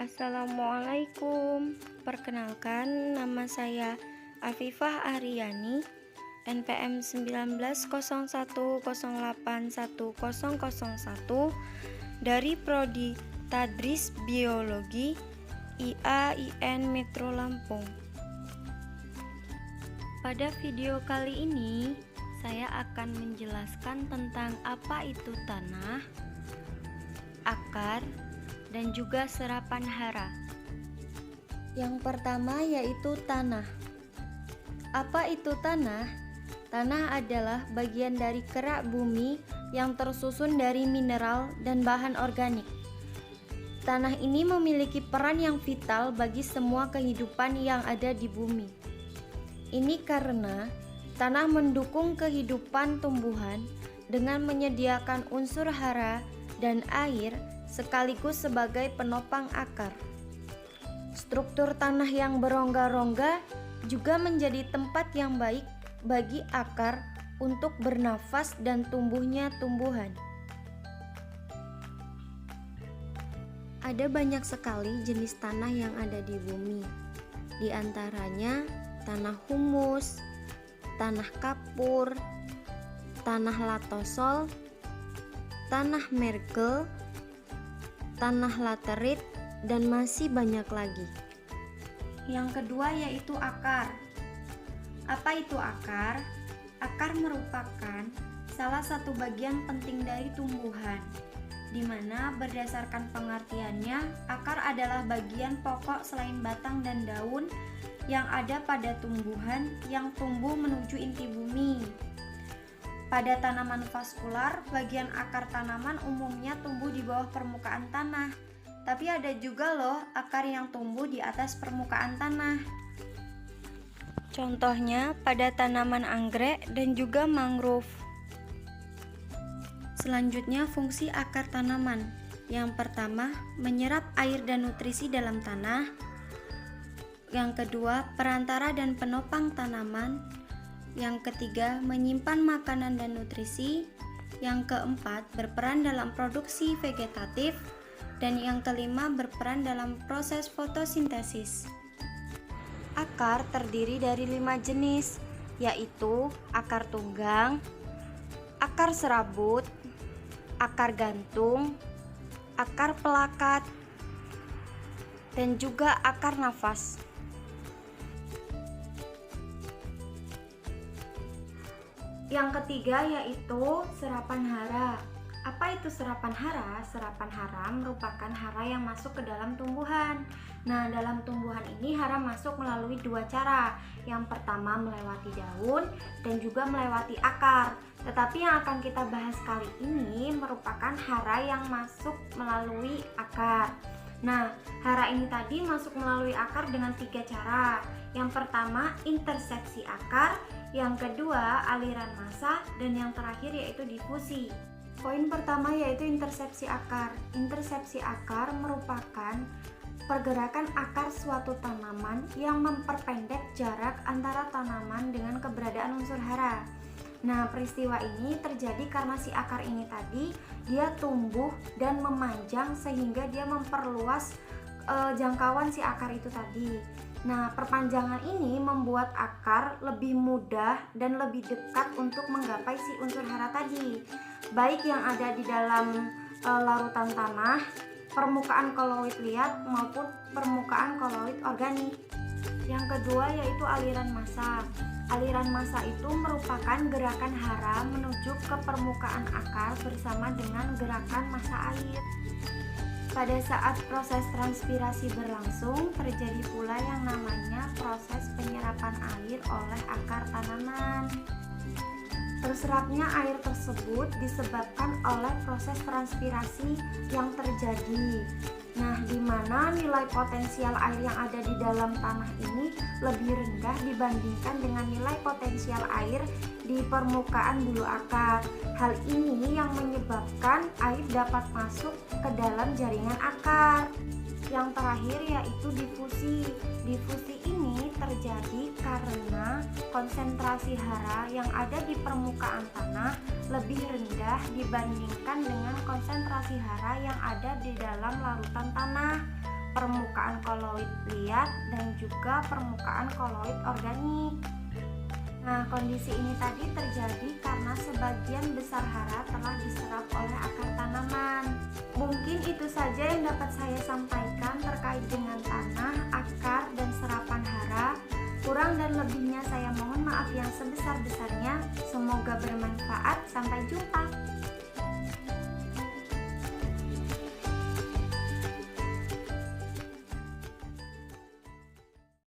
Assalamualaikum. Perkenalkan, nama saya Afifah Aryani, NPM 1901081001 dari Prodi Tadris Biologi IAIN Metro Lampung. Pada video kali ini, saya akan menjelaskan tentang apa itu tanah, akar, dan juga serapan hara. Yang pertama yaitu tanah. Apa itu tanah? Tanah adalah bagian dari kerak bumi yang tersusun dari mineral dan bahan organik. Tanah ini memiliki peran yang vital bagi semua kehidupan yang ada di bumi. Ini karena tanah mendukung kehidupan tumbuhan dengan menyediakan unsur hara dan air sekaligus sebagai penopang akar. Struktur tanah yang berongga-rongga juga menjadi tempat yang baik bagi akar untuk bernafas dan tumbuhnya tumbuhan. Ada banyak sekali jenis tanah yang ada di bumi. Di antaranya tanah humus, tanah kapur, tanah latosol, tanah mergel, tanah laterit, dan masih banyak lagi. Yang kedua yaitu akar. Apa itu akar? Akar merupakan salah satu bagian penting dari tumbuhan, di mana berdasarkan pengertiannya, akar adalah bagian pokok selain batang dan daun yang ada pada tumbuhan yang tumbuh menuju inti bumi. Pada tanaman vaskular, bagian akar tanaman umumnya tumbuh di bawah permukaan tanah. Tapi ada juga loh akar yang tumbuh di atas permukaan tanah. Contohnya pada tanaman anggrek dan juga mangrove. Selanjutnya fungsi akar tanaman. Yang pertama, menyerap air dan nutrisi dalam tanah. Yang kedua, perantara dan penopang tanaman. Yang ketiga, menyimpan makanan dan nutrisi. Yang keempat, berperan dalam produksi vegetatif. Dan yang kelima, berperan dalam proses fotosintesis. Akar terdiri dari 5 jenis, yaitu akar tunggang, akar serabut, akar gantung, akar pelakat, dan juga akar nafas. Yang ketiga yaitu serapan hara. Apa itu serapan hara? Serapan hara merupakan hara yang masuk ke dalam tumbuhan. Nah, dalam tumbuhan ini hara masuk melalui 2 cara. Yang pertama melewati daun dan juga melewati akar. Tetapi yang akan kita bahas kali ini merupakan hara yang masuk melalui akar. Nah, hara ini tadi masuk melalui akar dengan 3 cara. Yang pertama interseksi akar, yang kedua aliran massa, dan yang terakhir yaitu difusi. Poin pertama yaitu intersepsi akar. Intersepsi akar merupakan pergerakan akar suatu tanaman yang memperpendek jarak antara tanaman dengan keberadaan unsur hara. Nah, peristiwa ini terjadi karena si akar ini tadi dia tumbuh dan memanjang sehingga dia memperluas jangkauan si akar itu tadi. Nah, perpanjangan ini membuat akar lebih mudah dan lebih dekat untuk menggapai si unsur hara tadi, baik yang ada di dalam larutan tanah, permukaan koloid liat maupun permukaan koloid organik. Yang kedua yaitu aliran massa. Aliran massa itu merupakan gerakan hara menuju ke permukaan akar bersama dengan gerakan massa air. Pada saat proses transpirasi berlangsung, terjadi pula yang namanya proses penyerapan air oleh akar tanaman. Terserapnya air tersebut disebabkan oleh proses transpirasi yang terjadi. Nah, di mana nilai potensial air yang ada di dalam tanah ini lebih rendah dibandingkan dengan nilai potensial air di permukaan bulu akar. Hal ini yang menyebabkan air dapat masuk ke dalam jaringan akar. Yang terakhir yaitu difusi. Difusi ini terjadi karena konsentrasi hara yang ada di permukaan tanah lebih rendah dibandingkan dengan konsentrasi hara yang ada di dalam larutan tanah. permukaan koloid liat dan juga permukaan koloid organik. Nah, kondisi ini tadi terjadi karena sebagian besar hara telah diserap oleh akar tanaman. Mungkin itu saja yang dapat saya sampaikan terkait dengan tanah, akar, dan serapan hara. Kurang dan lebihnya saya mohon maaf yang sebesar-besarnya. Semoga bermanfaat. Sampai jumpa.